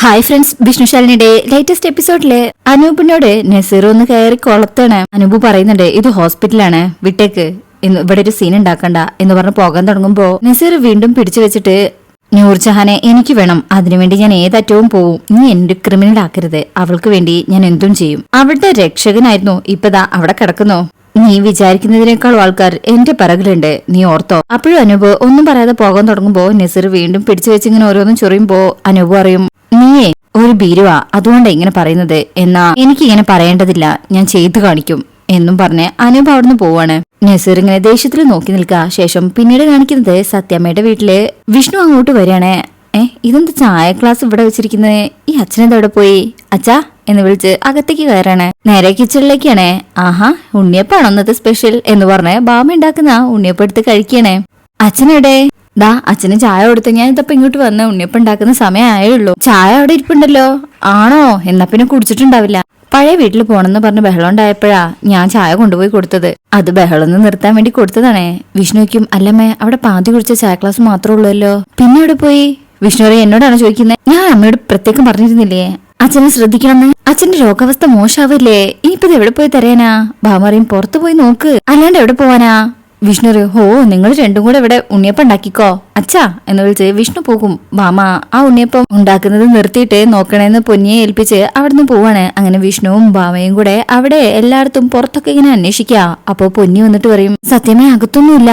Hi friends, വിഷ്ണുശാലിനിയുടെ latest എപ്പിസോഡില് അനൂപിനോട് Naseer ഒന്ന് കയറി കൊളത്താണ്. അനൂപ് പറയുന്നുണ്ട് ഇത് ഹോസ്പിറ്റലാണ്, വിട്ടേക്ക്, ഇവിടെ ഒരു സീൻ ഉണ്ടാക്കണ്ട എന്ന് പറഞ്ഞ് പോകാൻ തുടങ്ങുമ്പോ നസീർ വീണ്ടും പിടിച്ചു വെച്ചിട്ട് നൂർജഹാനെ എനിക്ക് വേണം, അതിനുവേണ്ടി ഞാൻ ഏതറ്റവും പോവും, നീ എന്റെ ക്രിമിനൽ ആക്കരുത്, അവൾക്ക് വേണ്ടി ഞാൻ എന്തും ചെയ്യും. അവളുടെ രക്ഷകനായിരുന്നു, ഇപ്പതാ അവിടെ കിടക്കുന്നു. നീ വിചാരിക്കുന്നതിനേക്കാൾ ആൾക്കാർ എന്റെ പിറകിലുണ്ട്, നീ ഓർത്തോ. അപ്പോഴും അനൂപ് ഒന്നും പറയാതെ പോകാൻ തുടങ്ങുമ്പോ നസീർ വീണ്ടും പിടിച്ചു വെച്ചിങ്ങനെ ഓരോന്നും ചൊറിയുമ്പോ അനൂപ് പറയും, നീയേ ഒരു ഭീരുവാ, അതുകൊണ്ടാ ഇങ്ങനെ പറയുന്നത്, എന്നാ എനിക്കിങ്ങനെ പറയേണ്ടതില്ല, ഞാൻ ചെയ്തു കാണിക്കും എന്നും പറഞ്ഞ് അനൂപ് അവിടുന്ന് പോവാണ്. നസീർ ഇങ്ങനെ ദേഷ്യത്തിൽ നോക്കി നിൽക്കുക. ശേഷം പിന്നീട് കാണിക്കുന്നത് സത്യമ്മയുടെ വീട്ടില് വിഷ്ണു അങ്ങോട്ട് വരികയാണ്. ഇതെന്താ ചായ ക്ലാസ് ഇവിടെ വെച്ചിരിക്കുന്നത്, ഈ അച്ഛനെന്താ ഇവിടെ പോയി, അച്ഛാ എന്ന് വിളിച്ച് അകത്തേക്ക് കയറാണ്. നേരെ കിച്ചണിലേക്കാണ്. ആഹാ, ഉണ്ണിയപ്പാണോ ഇന്നത്തെ സ്പെഷ്യൽ എന്ന് പറഞ്ഞ് ബാമ ഉണ്ടാക്കുന്ന ഉണ്ണിയപ്പം എടുത്ത് കഴിക്കണേ. അച്ഛനെവിടെ? ദാ അച്ഛന് ചായ കൊടുത്ത് ഞാൻ ഇതപ്പം ഇങ്ങോട്ട് വന്ന് ഉണ്ണിയപ്പം ഉണ്ടാക്കുന്ന സമയമായുള്ളൂ. ചായ അവിടെ ഇരിപ്പുണ്ടല്ലോ. ആണോ? എന്നാ പിന്നെ കുടിച്ചിട്ടുണ്ടാവില്ല. പഴയ വീട്ടിൽ പോണെന്ന് പറഞ്ഞ് ബഹളം ഉണ്ടായപ്പോഴാ ഞാൻ ചായ കൊണ്ടുപോയി കൊടുത്തത്. അത് ബഹളം നിർത്താൻ വേണ്ടി കൊടുത്തതാണേ. വിഷ്ണുക്കും അല്ലമ്മേ അവിടെ പാതി കുടിച്ച ചായ ക്ലാസ് മാത്രമേ ഉള്ളൂല്ലോ, പിന്നെ ഇവിടെ പോയി? വിഷ്ണു എന്നോടാണ് ചോദിക്കുന്നത്. ഞാൻ അമ്മയോട് പ്രത്യേകം പറഞ്ഞിരുന്നില്ലേ അച്ഛനെ ശ്രദ്ധിക്കണമെന്ന്? അച്ഛന്റെ രോഗാവസ്ഥ മോശാവില്ലേ, ഇനിയിപ്പോ എവിടെ പോയി തരാനാ? ഭാമറിയും പുറത്തു പോയി നോക്ക്, അല്ലാണ്ട് എവിടെ പോവാനാ? വിഷ്ണു ഹോ, നിങ്ങൾ രണ്ടും കൂടെ ഇവിടെ ഉണ്ണിയപ്പം ഉണ്ടാക്കിക്കോ അച്ഛാ എന്ന് വിളിച്ച് വിഷ്ണു പോകും. ഭാമ ആ ഉണ്ണിയപ്പം ഉണ്ടാക്കുന്നത് നിർത്തിയിട്ട് നോക്കണേന്ന് പൊന്നിയെ ഏൽപ്പിച്ച് അവിടുന്ന് പോവാണ്. അങ്ങനെ വിഷ്ണുവും ഭാമയും കൂടെ അവിടെ എല്ലായിടത്തും പുറത്തൊക്കെ ഇങ്ങനെ അന്വേഷിക്കുക. അപ്പോ പൊന്നി വന്നിട്ട് പറയും, സത്യമേ അകത്തൊന്നുമില്ല,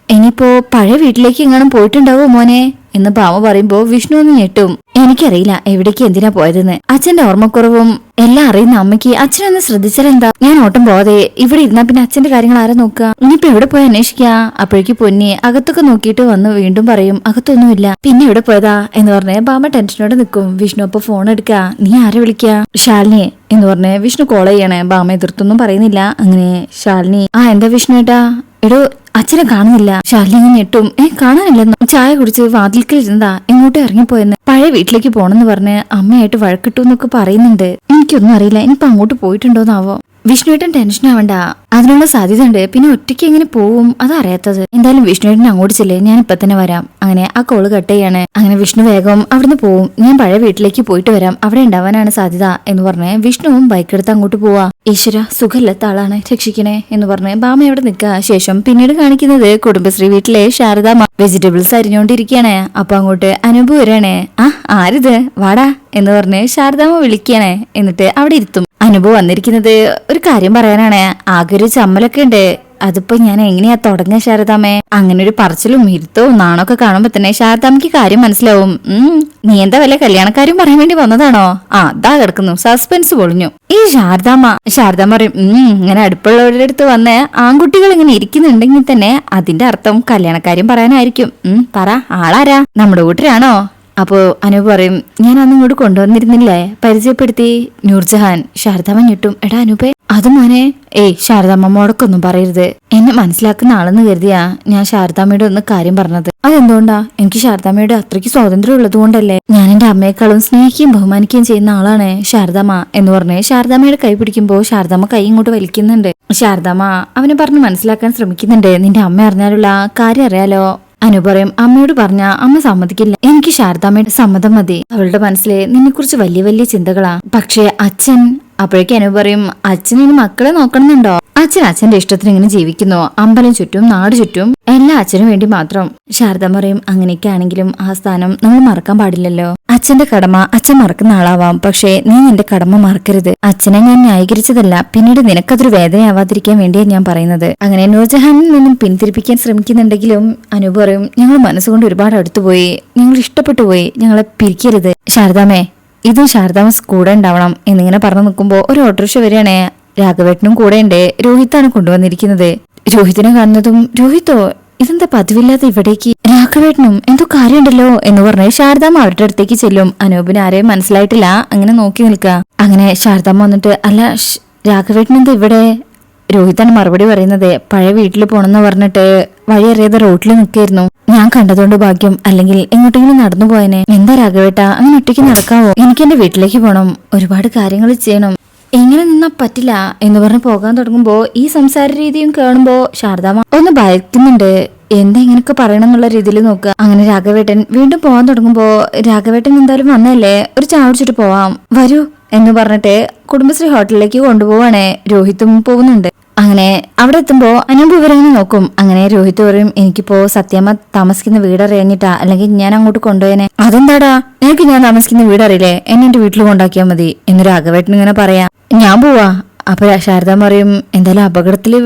ഇനിയിപ്പോ പഴയ വീട്ടിലേക്ക് എങ്ങാനും പോയിട്ടുണ്ടാവോ മോനെ എന്ന് ഭാമ പറയുമ്പോ വിഷ്ണു ഒന്ന് ഞെട്ടും. എനിക്കറിയില്ല എവിടേക്ക് എന്തിനാ പോയതെന്ന്. അച്ഛന്റെ ഓർമ്മക്കുറവും എല്ലാം അറിയുന്ന അമ്മയ്ക്ക് അച്ഛനൊന്ന് ശ്രദ്ധിച്ചാലെന്താ? ഞാൻ ഓട്ടം പോവാതെ ഇവിടെ ഇരുന്നാ പിന്നെ അച്ഛന്റെ കാര്യങ്ങൾ ആരാ നോക്കുക? ഇനിയിപ്പോ എവിടെ പോയി അന്വേഷിക്കാ? അപ്പോഴേക്ക് പൊന്നി അകത്തൊക്കെ നോക്കിയിട്ട് വന്ന് വീണ്ടും പറയും, അകത്തൊന്നുമില്ല. പിന്നെ എവിടെ പോയതാ എന്ന് പറഞ്ഞ് ഭാമ ടെൻഷനോടെ നിൽക്കും. വിഷ്ണു അപ്പൊ ഫോൺ എടുക്കാ. നീ ആരെ വിളിക്കാ? ശാലിനിയെ എന്ന് പറഞ്ഞ് വിഷ്ണു കോൾ ചെയ്യണേ. ഭാമ എതിർത്തൊന്നും പറയുന്നില്ല. അങ്ങനെ ശാലിനി, ആ എന്താ വിഷ്ണു ഏട്ടാ? എടോ അച്ഛനെ കാണുന്നില്ല. ശാലിനി ഞെട്ടും. കാണാനില്ലെന്നോ? ചായ കുടിച്ച് വാതിൽക്കൽ ഇരുന്നതാ, എങ്ങോട്ടും ഇറങ്ങിപ്പോയെന്ന്. പഴയ വീട്ടിലേക്ക് പോണെന്ന് പറഞ്ഞ് അമ്മയായിട്ട് വഴക്കിട്ടു എന്നൊക്കെ പറയുന്നുണ്ട്. എനിക്കൊന്നും അറിയില്ല, ഇനിയിപ്പോ അങ്ങോട്ട് പോയിട്ടുണ്ടോന്നാവോ? വിഷ്ണുവേട്ടൻ ടെൻഷൻ ആവണ്ട, അതിനുള്ള സാധ്യത ഉണ്ട്. പിന്നെ ഒറ്റയ്ക്ക് എങ്ങനെ പോവും അതറിയാത്തത്. എന്തായാലും വിഷ്ണുവേട്ടൻ അങ്ങോട്ട് ചെല്ലേ, ഞാൻ ഇപ്പൊ തന്നെ വരാം. അങ്ങനെ ആ കോള് കട്ട് ചെയ്യാണ്. അങ്ങനെ വിഷ്ണു വേഗം അവിടുന്ന് പോവും. ഞാൻ പഴയ വീട്ടിലേക്ക് പോയിട്ട് വരാം, അവിടെ ഉണ്ടാവാനാണ് സാധ്യത എന്ന് പറഞ്ഞ് വിഷ്ണുവും ബൈക്കെടുത്ത് അങ്ങോട്ട് പോവാ. ഈശ്വര, സുഖമില്ലാത്ത ആളാണ്, രക്ഷിക്കണേ എന്ന് പറഞ്ഞ് ഭാമ അവിടെ നിൽക്കുക. ശേഷം പിന്നീട് കാണിക്കുന്നത് കുടുംബശ്രീ വീട്ടിലെ ശാരദാമ്മ വെജിറ്റബിൾസ് അരിഞ്ഞോണ്ടിരിക്കുകയാണ്. അപ്പൊ അങ്ങോട്ട് അനൂപ് വരാണേ. ആ ആരിത്, വാടാ എന്ന് പറഞ്ഞ് ശാരദാമ്മ വിളിക്കണേ. എന്നിട്ട് അവിടെ ഇരുത്തും. അനുഭവം വന്നിരിക്കുന്നത് ഒരു കാര്യം പറയാനാണ്. ആകെ ഒരു ചമ്മലൊക്കെ ഉണ്ട്. അതിപ്പോ ഞാൻ എങ്ങനെയാ തുടങ്ങുക ശാരദാമ്മേ? അങ്ങനെ ഒരു പറച്ചിലും ഇരുത്തവും നാണൊക്കെ കാണുമ്പോ തന്നെ ശാരദാമ്മയ്ക്ക് കാര്യം മനസ്സിലാവും. നീ എന്താ വല്ല കല്യാണക്കാരും പറയാൻ വേണ്ടി വന്നതാണോ? അതാ കിടക്കുന്നു, സസ്പെൻസ് പൊളിഞ്ഞു. ഈ ശാരദാമ്മ പറയും, ഇങ്ങനെ അടുപ്പുള്ളവരുടെ അടുത്ത് വന്ന് ആൺകുട്ടികൾ ഇങ്ങനെ ഇരിക്കുന്നുണ്ടെങ്കിൽ തന്നെ അതിന്റെ അർത്ഥം കല്യാണക്കാര്യം പറയാനായിരിക്കും. പറ, ആളാരാ? നമ്മുടെ കൂട്ടരാണോ? അപ്പോ അനൂപ് പറയും, ഞാൻ അന്ന് ഇങ്ങോട്ട് കൊണ്ടുവന്നിരുന്നില്ലേ പരിചയപ്പെടുത്തി, നൂർജഹാൻ. ശാരദാമ്മ ഞെട്ടും. എടാ അനൂപേ, അത് മോനെ. ശാരദാമ്മ മുടക്കൊന്നും പറയരുത്, എന്നെ മനസ്സിലാക്കുന്ന ആളെന്ന് കരുതിയാ ഞാൻ ശാരദാമ്മയുടെ ഒന്ന് കാര്യം പറഞ്ഞത്. അതെന്തുകൊണ്ടാ? എനിക്ക് ശാരദാമ്മയുടെ അത്രയ്ക്ക് സ്വാതന്ത്ര്യം ഉള്ളത് കൊണ്ടല്ലേ. ഞാൻ എന്റെ അമ്മയെക്കാളും സ്നേഹിക്കുകയും ബഹുമാനിക്കുകയും ചെയ്യുന്ന ആളാണ് ശാരദാമ്മ എന്ന് പറഞ്ഞ് ശാരദാമ്മയുടെ കൈ പിടിക്കുമ്പോ ശാരദാമ്മ കൈ ഇങ്ങോട്ട് വലിക്കുന്നുണ്ട്. ശാരദാമ്മ അവനെ പറഞ്ഞ് മനസ്സിലാക്കാൻ ശ്രമിക്കുന്നുണ്ട്. നിന്റെ അമ്മ അറിഞ്ഞാലുള്ള കാര്യം അറിയാലോ. അനു പറയും, അമ്മയോട് പറഞ്ഞ അമ്മ സമ്മതിക്കില്ല, എനിക്ക് ശാരദാമ്മയുടെ സമ്മതം മതി. അവളുടെ മനസ്സിലെ നിന്നെ കുറിച്ച് വലിയ വലിയ ചിന്തകളാ. പക്ഷേ അച്ഛൻ. അപ്പോഴേക്കും അനു പറയും, അച്ഛൻ ഇനി മക്കളെ നോക്കണമെന്നുണ്ടോ? അച്ഛൻ അച്ഛന്റെ ഇഷ്ടത്തിന് ഇങ്ങനെ ജീവിക്കുന്നു, അമ്പലം ചുറ്റും നാട് ചുറ്റും എല്ലാ അച്ഛനും വേണ്ടി മാത്രം. ശാരദാമ്മ പറയും, അങ്ങനെയൊക്കെ ആണെങ്കിലും ആ സ്ഥാനം നമ്മൾ മറക്കാൻ പാടില്ലല്ലോ. അച്ഛന്റെ കടമ അച്ഛൻ മറക്കുന്ന ആളാവാം, പക്ഷേ നീ നിന്റെ കടമ മറക്കരുത്. അച്ഛനെ ഞാൻ ന്യായീകരിച്ചതല്ല, പിന്നീട് നിനക്കതൊരു വേദനയാവാതിരിക്കാൻ വേണ്ടിയാണ് ഞാൻ പറയുന്നത്. അങ്ങനെ നൂർജഹാനിൽ നിന്നും പിന്തിരിപ്പിക്കാൻ ശ്രമിക്കുന്നുണ്ടെങ്കിലും അനൂപ് പറയും, ഞങ്ങൾ മനസ്സുകൊണ്ട് ഒരുപാട് അടുത്തുപോയി, ഞങ്ങൾ ഇഷ്ടപ്പെട്ടു പോയി, ഞങ്ങളെ പിരിക്കരുത്. ശാരദാമ്മേ, ഇതും ശാരദാമ്മ കൂടെ ഉണ്ടാവണം എന്നിങ്ങനെ പറഞ്ഞു നിൽക്കുമ്പോ ഒരു ഓട്ടോറിക്ഷ വരികയാണേ. രാഘവേട്ടനും കൂടെ ഉണ്ട്. രോഹിത്താണ് കൊണ്ടുവന്നിരിക്കുന്നത്. രോഹിത്തിനെ കാണുന്നതും, രോഹിത്തോ ഇതെന്താ പതിവില്ലാതെ ഇവിടേക്ക്? രാഘവേട്ടനും എന്തോ കാര്യമുണ്ടല്ലോ എന്ന് പറഞ്ഞ് ശാരദാമ്മ അവരുടെ അടുത്തേക്ക് ചെല്ലും. അനൂപിന് ആരെയും മനസ്സിലായിട്ടില്ല, അങ്ങനെ നോക്കി നിൽക്കുക. അങ്ങനെ ശാരദാമ്മ വന്നിട്ട്, അല്ല രാഘവേട്ടൻ എന്താ ഇവിടെ? രോഹിത്താണ് മറുപടി പറയുന്നത്, പഴയ വീട്ടിൽ പോണെന്ന് പറഞ്ഞിട്ട് വഴി അറിയാതെ റോട്ടിൽ നിൽക്കായിരുന്നു. ഞാൻ കണ്ടതുകൊണ്ട് ഭാഗ്യം, അല്ലെങ്കിൽ എങ്ങോട്ടെങ്കിലും നടന്നു പോയനെ. എന്താ രാഘവേട്ട അങ്ങനെ ഒറ്റയ്ക്ക് നടക്കാവോ? എനിക്ക് എന്റെ വീട്ടിലേക്ക് പോണം, ഒരുപാട് കാര്യങ്ങൾ ചെയ്യണം. എങ്ങനെ നിന്നാ പറ്റില്ല എന്ന് പറഞ്ഞ് പോകാൻ തുടങ്ങുമ്പോ ഈ സംസാര രീതിയും കാണുമ്പോ ശാരദാമ്മ ഒന്ന് ഭയക്കുന്നുണ്ട്. എന്താ ഇങ്ങനൊക്കെ പറയണം എന്നുള്ള രീതിയിൽ നോക്കുക. അങ്ങനെ രാഘവേട്ടൻ വീണ്ടും പോകാൻ തുടങ്ങുമ്പോ രാഘവേട്ടൻ എന്തായാലും വന്നല്ലേ, ഒരു ചായ കുടിച്ചിട്ട് പോവാം, വരൂ എന്ന് പറഞ്ഞിട്ട് കുടുംബശ്രീ ഹോട്ടലിലേക്ക് കൊണ്ടുപോവാണേ. രോഹിത്തും പോകുന്നുണ്ട്. അങ്ങനെ അവിടെ എത്തുമ്പോ അനൂപ് ഇവരങ്ങനെ നോക്കും. അങ്ങനെ രോഹിത് പറയും, എനിക്കിപ്പോ സത്യമ്മ താമസിക്കുന്ന വീട് അറിയാഞ്ഞിട്ടാ, അല്ലെങ്കിൽ ഞാൻ അങ്ങോട്ട് കൊണ്ടുപോയനെ. അതെന്താടാ, എനിക്ക് ഞാൻ താമസിക്കുന്ന വീട് അറിയില്ലേ, എന്നെ എന്റെ വീട്ടിൽ കൊണ്ടാക്കിയാൽ മതി എന്ന് രാഘവേട്ടൻ ഇങ്ങനെ പറയാ. ഞാൻ പോവാ. അപ്പൊ ശാരദാമ്മ പറയും, എന്തായാലും അപകടത്തില്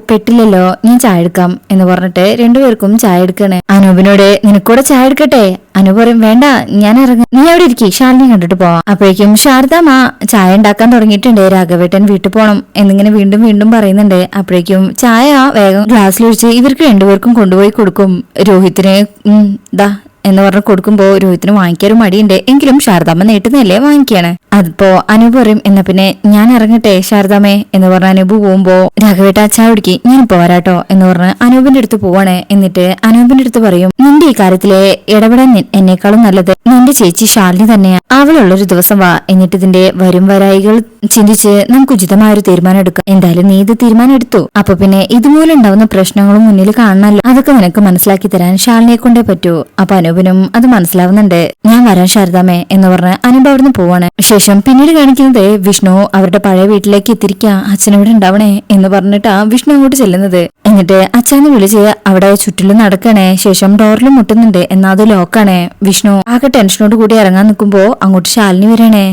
പെട്ടില്ലല്ലോ, ഞാൻ ചായ എടുക്കാം എന്ന് പറഞ്ഞിട്ട് രണ്ടുപേർക്കും ചായ എടുക്കണേ. അനൂപിനോട് നിനക്കൂടെ ചായ എടുക്കട്ടെ? അനൂപ് പറയും, വേണ്ട, ഞാൻ ഇറങ്ങും, നീ അവിടെ ഇരിക്കും, ശാലിനി കണ്ടിട്ട് പോവാം. അപ്പോഴേക്കും ശാരദാമ്മ ചായ ഉണ്ടാക്കാൻ തുടങ്ങിയിട്ടുണ്ട്. രാഘവേട്ടൻ വീട്ടിൽ പോണം എന്നിങ്ങനെ വീണ്ടും വീണ്ടും പറയുന്നുണ്ട്. അപ്പോഴേക്കും ചായ വേഗം ഗ്ലാസ്സിലൊഴിച്ച് ഇവർക്ക് രണ്ടുപേർക്കും കൊണ്ടുപോയി കൊടുക്കും. രോഹിത്തിന് ദാ എന്ന് പറഞ്ഞ് കൊടുക്കുമ്പോ രോഹിത്തിന് വാങ്ങിക്കാനും മടിയുണ്ട്. എങ്കിലും ശാരദാമ്മ നീട്ടുന്നല്ലേ വാങ്ങിക്കാണ്. അതിപ്പോ അനൂപ് പറയും, എന്നാ പിന്നെ ഞാൻ ഇറങ്ങട്ടെ ശാരദാമ്മേ എന്ന് പറഞ്ഞ അനൂപ് പോകുമ്പോ രാഘവേട്ട ചായ കുടിക്ക്, ഞാനിപ്പോ വരാട്ടോ എന്ന് പറഞ്ഞ് അനൂപിന്റെ അടുത്ത് പോവാണ്. എന്നിട്ട് അനൂപിന്റെ അടുത്ത് പറയും, നിന്റെ ഈ കാര്യത്തിലെ ഇടപെടാൻ എന്നെക്കാളും നല്ലത് നിന്റെ ചേച്ചി ശാലിനി തന്നെയാ. അവളുള്ളൊരു ദിവസം വാ, എന്നിട്ട് ഇതിന്റെ വരും വരായികൾ ചിന്തിച്ച് നമുക്ക് ഉചിതമായ ഒരു തീരുമാനം എടുക്കാം. എന്തായാലും നീ ഇത് തീരുമാനം എടുത്തു, അപ്പൊ പിന്നെ ഇതുമൂലം ഉണ്ടാവുന്ന പ്രശ്നങ്ങളും മുന്നിൽ കാണണല്ലോ, അതൊക്കെ നിനക്ക് മനസ്സിലാക്കി തരാൻ ശാലിനിയെ കൊണ്ടേ പറ്റൂ. അപ്പൊ അനൂപിനും അത് മനസ്സിലാവുന്നുണ്ട്. ഞാൻ വരാൻ ശാരദാമ്മേ എന്ന് പറഞ്ഞ് അനൂപ് അവിടുന്ന് പോവാണ്. ശേഷം പിന്നീട് കാണിക്കുന്നത് വിഷ്ണു അവരുടെ പഴയ വീട്ടിലേക്ക് എത്തിരിക്കാം. അച്ഛനവിടെ ഉണ്ടാവണേ എന്ന് പറഞ്ഞിട്ടാ വിഷ്ണു അങ്ങോട്ട് ചെല്ലുന്നത്. എന്നിട്ട് അച്ഛനെ വിളിച്ച് അവിടെ ചുറ്റിലും നടക്കണേ. ശേഷം ഡോറിലും മുട്ടുന്നുണ്ട്, എന്നാ അത് ലോക്കാണേ. വിഷ്ണു ആകെ ടെൻഷനോട് കൂടി ഇറങ്ങാൻ നിൽക്കുമ്പോ അങ്ങോട്ട് ശാലിനി വരണേ.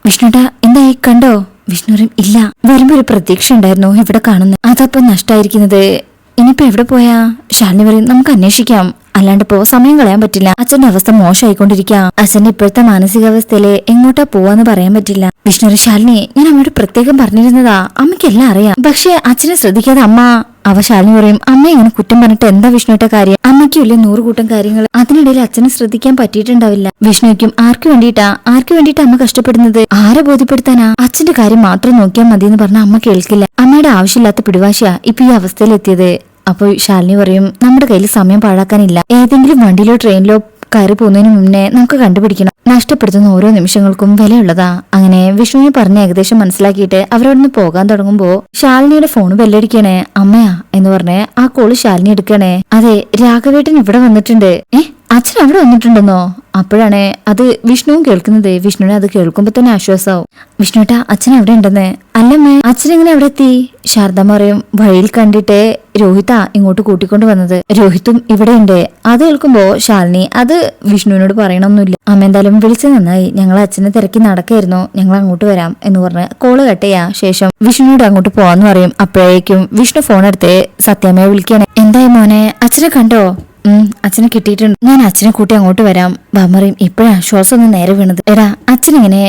വിഷ്ണുട്ടാ എന്തായി കണ്ടോ? വിഷ്ണു ഇല്ല, വരുമ്പോ ഒരു പ്രതീക്ഷ ഉണ്ടായിരുന്നു ഇവിടെ കാണുന്നത്, അതപ്പോ നഷ്ടായിരിക്കുന്നത്. ഇനിയിപ്പോ എവിടെ പോയാ? ശാലിനി പറയും, നമുക്ക് അന്വേഷിക്കാം, അല്ലാണ്ട് ഇപ്പോ സമയം കളയാൻ പറ്റില്ല. അച്ഛന്റെ അവസ്ഥ മോശമായിക്കൊണ്ടിരിക്കാം. അച്ഛന്റെ ഇപ്പോഴത്തെ മാനസികാവസ്ഥയില് എങ്ങോട്ടാ പോവാന്ന് പറയാൻ പറ്റില്ല. വിഷ്ണു ശാലിനി, ഞാൻ അമ്മയോട് പ്രത്യേകം പറഞ്ഞിരുന്നതാ, അമ്മയ്ക്കെല്ലാം അറിയാം, പക്ഷെ അച്ഛനെ ശ്രദ്ധിക്കാതെ അമ്മ. അവ ശാലിനി പറയും, അമ്മ ഇങ്ങനെ കുറ്റം പറഞ്ഞിട്ട് എന്താ വിഷ്ണുവിന്റെ കാര്യം? അമ്മയ്ക്കുമില്ലേ 100 കൂട്ടം കാര്യങ്ങൾ, അതിനിടയിൽ അച്ഛനെ ശ്രദ്ധിക്കാൻ പറ്റിയിട്ടുണ്ടാവില്ല. വിഷ്ണുവിക്കും ആർക്കു വേണ്ടിയിട്ടാ അമ്മ കഷ്ടപ്പെടുന്നത്? ആരെ ബോധ്യപ്പെടുത്താനാ? അച്ഛന്റെ കാര്യം മാത്രം നോക്കിയാൽ മതി എന്ന് പറഞ്ഞ അമ്മ കേൾക്കില്ല. അമ്മയുടെ ആവശ്യമില്ലാത്ത പിടിവാശിയാ ഇപ്പൊ ഈ അവസ്ഥയിലെത്തിയത്. അപ്പോൾ ശാലിനി പറയും, നമ്മുടെ കയ്യിൽ സമയം പാഴാക്കാനില്ല, ഏതെങ്കിലും വണ്ടിയിലോ ട്രെയിനിലോ കയറി പോകുന്നതിന് മുന്നേ നമുക്ക് കണ്ടുപിടിക്കണം. നഷ്ടപ്പെടുത്തുന്ന ഓരോ നിമിഷങ്ങൾക്കും വിലയുള്ളതാ. അങ്ങനെ വിഷ്ണുവിനെ പറഞ്ഞ് ഏകദേശം മനസ്സിലാക്കിയിട്ട് അവരവിടുന്ന് പോകാൻ തുടങ്ങുമ്പോ ശാലിനിയുടെ ഫോൺ ബെല്ലടിക്കണേ. അമ്മയാ എന്ന് പറഞ്ഞ് ആ കോള് ശാലിനി എടുക്കണേ. അതെ, രാഘവേട്ടൻ ഇവിടെ വന്നിട്ടുണ്ട്. അച്ഛൻ അവിടെ വന്നിട്ടുണ്ടെന്നോ? അപ്പോഴാണ് അത് വിഷ്ണുവും കേൾക്കുന്നത്. വിഷ്ണുവിനെ അത് കേൾക്കുമ്പോ തന്നെ ആശ്വാസമാവും. വിഷ്ണുട്ടാ, അച്ഛൻ അവിടെ ഉണ്ടെന്ന്. അല്ലമ്മേ, അച്ഛൻ എങ്ങനെ അവിടെ എത്തി? ശാരദാമ്മ പറയും, വഴിയിൽ കണ്ടിട്ട് രോഹിതാ ഇങ്ങോട്ട് കൂട്ടിക്കൊണ്ട് വന്നത്, രോഹിത്തും ഇവിടെ ഉണ്ട്. അത് കേൾക്കുമ്പോ ശാലിനി അത് വിഷ്ണുവിനോട് പറയണമെന്നില്ല. അമ്മ എന്തായാലും വിളിച്ചത് നന്നായി, ഞങ്ങൾ അച്ഛനെ തിരക്കി നടക്കായിരുന്നു, ഞങ്ങൾ അങ്ങോട്ട് വരാം എന്ന് പറഞ്ഞ് കോള് കട്ട് ചെയ്യാ. ശേഷം വിഷ്ണുവിനോട് അങ്ങോട്ട് പോവാന്ന് പറയും. അപ്പോഴേക്കും വിഷ്ണു ഫോൺ എടുത്ത് സത്യാമ്മയെ വിളിക്കണേ. എന്തായി മോനെ, അച്ഛനെ കണ്ടോ? അച്ഛനെ കിട്ടിയിട്ടുണ്ട്, ഞാൻ അച്ഛനെ കൂട്ടി അങ്ങോട്ട് വരാം. ബാമറിയും ഇപ്പോഴാ ശ്വാസം ഒന്ന് നേരെ വീണത്. എടാ, അച്ഛനിങ്ങനെ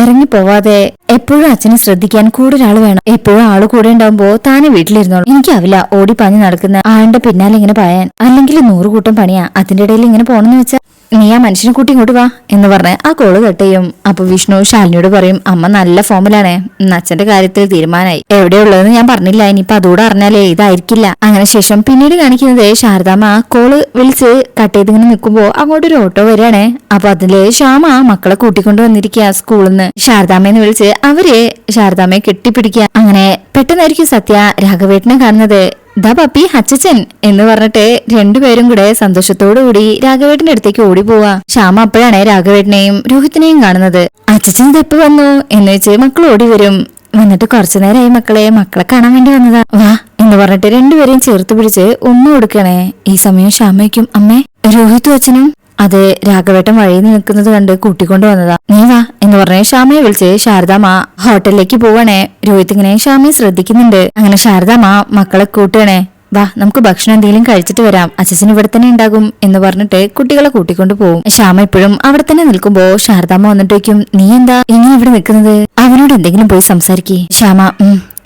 ഇറങ്ങി പോവാതെ എപ്പോഴും അച്ഛനെ ശ്രദ്ധിക്കാൻ കൂടെ ഒരാൾ വേണം. എപ്പോഴും ആള് കൂടെ ഉണ്ടാവുമ്പോ താനെ വീട്ടിലിരുന്നോളൂ. എനിക്കാവില്ല ഓടി പാഞ്ഞ് നടക്കുന്ന ആളുടെ പിന്നാലെ ഇങ്ങനെ പായാൻ, അല്ലെങ്കിൽ 100 കൂട്ടം പണിയാ. അതിന്റെ ഇടയിൽ ഇങ്ങനെ പോണെന്ന് വെച്ചാ നീ ആ മനുഷ്യനെ കൂട്ടി ഇങ്ങോട്ട് വാ എന്ന് പറഞ്ഞ് ആ കോള് കട്ട് ചെയ്യും. അപ്പൊ വിഷ്ണു ശാലിനിയോട് പറയും, അമ്മ നല്ല ഫോമിലാണ്, അച്ഛന്റെ കാര്യത്തിൽ തീരുമാനമായി, എവിടെയുള്ളതെന്ന് ഞാൻ പറഞ്ഞില്ല, ഇനിയിപ്പൊ അതുകൂടെ അറിഞ്ഞാലേ ഇതായിരിക്കില്ല. അങ്ങനെ ശേഷം പിന്നീട് കാണിക്കുന്നത് ശാരദാമ്മ കോള് വിളിച്ച് കട്ട് ചെയ്തിങ്ങനെ നിൽക്കുമ്പോ അങ്ങോട്ടൊരു ഓട്ടോ വരികയാണേ. അപ്പൊ അതില് ശ്യാമ മക്കളെ കൂട്ടിക്കൊണ്ട് വന്നിരിക്കുക സ്കൂളിൽ നിന്ന്. ശാരദാമ്മയെന്ന് വിളിച്ച് അവര് ശാരദാമ്മയെ കെട്ടിപ്പിടിക്കുക. അങ്ങനെ പെട്ടെന്നായിരിക്കും സത്യ രാഘവേട്ടനെ കാണുന്നത്. ദാ പപ്പി, അച്ചച്ചൻ എന്ന് പറഞ്ഞിട്ട് രണ്ടുപേരും കൂടെ സന്തോഷത്തോടുകൂടി രാഘവേട്ടന്റെ അടുത്തേക്ക് ഓടി പോവാ. ശ്യാമ അപ്പോഴാണ് രാഘവേട്ടനെയും രോഹിത്തിനെയും കാണുന്നത്. അച്ചച്ചൻ ഇതെപ്പോ വന്നു എന്ന് വെച്ച് മക്കൾ ഓടി വരും. വന്നിട്ട് കുറച്ചു നേരമായി മക്കളെ കാണാൻ വേണ്ടി വന്നതാ, വാ എന്ന് പറഞ്ഞിട്ട് രണ്ടുപേരെയും ചേർത്ത് പിടിച്ച് ഉമ്മ കൊടുക്കണേ. ഈ സമയം ശ്യാമയ്ക്കും അമ്മേ, രോഹിത്തും അച്ഛനും അത് രാഘവേട്ടൻ വഴിയിൽ നിൽക്കുന്നത് കണ്ട് കൂട്ടിക്കൊണ്ടു വന്നതാ, നീ വാ എന്ന് പറഞ്ഞ് ശ്യാമയെ വിളിച്ച് ശാരദാമ്മ ഹോട്ടലിലേക്ക് പോവാണേ. രോഹിത് ഇങ്ങനെ ശ്യാമയെ ശ്രദ്ധിക്കുന്നുണ്ട്. അങ്ങനെ ശാരദാമ്മ മക്കളെ കൂട്ടുകണേ. വാ, നമുക്ക് ഭക്ഷണം എന്തെങ്കിലും കഴിച്ചിട്ട് വരാം, അച്ഛൻ ഇവിടെ തന്നെ ഉണ്ടാകും എന്ന് പറഞ്ഞിട്ട് കുട്ടികളെ കൂട്ടിക്കൊണ്ട് പോകും. ശ്യാമ ഇപ്പോഴും അവിടെ തന്നെ നിൽക്കുമ്പോ ശാരദാമ്മ വന്നിട്ടേക്കും, നീ എന്താ ഇങ്ങനെ ഇവിടെ നിൽക്കുന്നത്? അവനോട് എന്തെങ്കിലും പോയി സംസാരിക്കേ. ശ്യാമ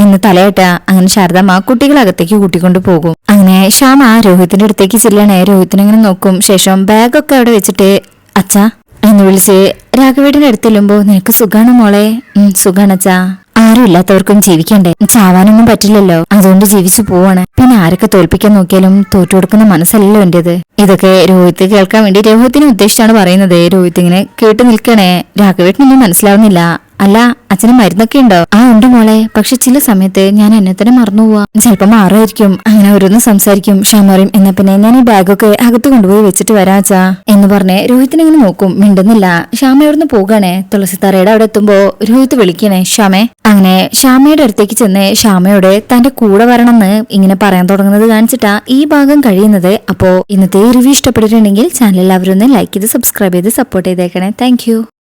എന്ന് തലയിട്ട. അങ്ങനെ ശാരദാമ്മ കുട്ടികളകത്തേക്ക് കൂട്ടിക്കൊണ്ട് പോകും. അങ്ങനെ ശ്യാമ രോഹിത്തിന്റെ അടുത്തേക്ക് ചെല്ലണേ. രോഹിത്തിനെ അങ്ങനെ നോക്കും. ശേഷം ബാഗൊക്കെ അവിടെ വെച്ചിട്ട് അച്ഛാ എന്ന് വിളിച്ച് രാഘവേട്ടന്റെ അടുത്തെല്ലുമ്പോ, നിനക്ക് സുഖാണ് മോളെ? സുഖാണച്ചാ. ആരും ഇല്ലാത്തവർക്കും ജീവിക്കണ്ടേ, ചാവാനൊന്നും പറ്റില്ലല്ലോ, അതുകൊണ്ട് ജീവിച്ചു പോവാണ്. പിന്നെ ആരൊക്കെ തോൽപ്പിക്കാൻ നോക്കിയാലും തോറ്റു കൊടുക്കുന്ന മനസ്സല്ലല്ലോ എന്റേത്. ഇതൊക്കെ രോഹിത് കേൾക്കാൻ വേണ്ടി രോഹിത്തിനെ ഉദ്ദേശിച്ചാണ് പറയുന്നത്. രോഹിത് ഇങ്ങനെ കേട്ട് നിൽക്കണേ. രാഘവേട്ടനൊന്നും മനസ്സിലാവുന്നില്ല. അല്ല അച്ഛന് മരുന്നൊക്കെ ഉണ്ടോ? ആ ഉണ്ട് മോളെ, പക്ഷെ ചില സമയത്ത് ഞാൻ എന്നെ തന്നെ മറന്നു പോവാ. ചിലപ്പോ മാറുമായിരിക്കും. അങ്ങനെ ഓരോന്ന് സംസാരിക്കും. ഷാമ പറയും, എന്നാ പിന്നെ ഞാൻ ഈ ബാഗൊക്കെ അകത്ത് കൊണ്ടുപോയി വെച്ചിട്ട് വരാച്ചാ എന്ന് പറഞ്ഞ് രോഹിത്തിനെ ഇങ്ങനെ നോക്കും. മിണ്ടുന്നില്ല. ഷാമ അവിടുന്ന് പോകാണേ. തുളസിത്തറയുടെ അവിടെ എത്തുമ്പോ രോഹിത്ത് വിളിക്കണേ ഷാമേ. അങ്ങനെ ഷാമയുടെ അടുത്തേക്ക് ചെന്ന് ഷാമയോട് തന്റെ കൂടെ വരണമെന്ന് ഇങ്ങനെ പറയാൻ തുടങ്ങുന്നത് കാണിച്ചിട്ടാ ഈ ഭാഗം കഴിയുന്നത്. അപ്പോ ഇന്നത്തെ റിവ്യൂ ഇഷ്ടപ്പെട്ടിട്ടുണ്ടെങ്കിൽ ചാനൽ എല്ലാവരും ഒന്ന് ലൈക്ക് ചെയ്ത് സബ്സ്ക്രൈബ് ചെയ്ത് സപ്പോർട്ട് ചെയ്തേക്കണേ. താങ്ക്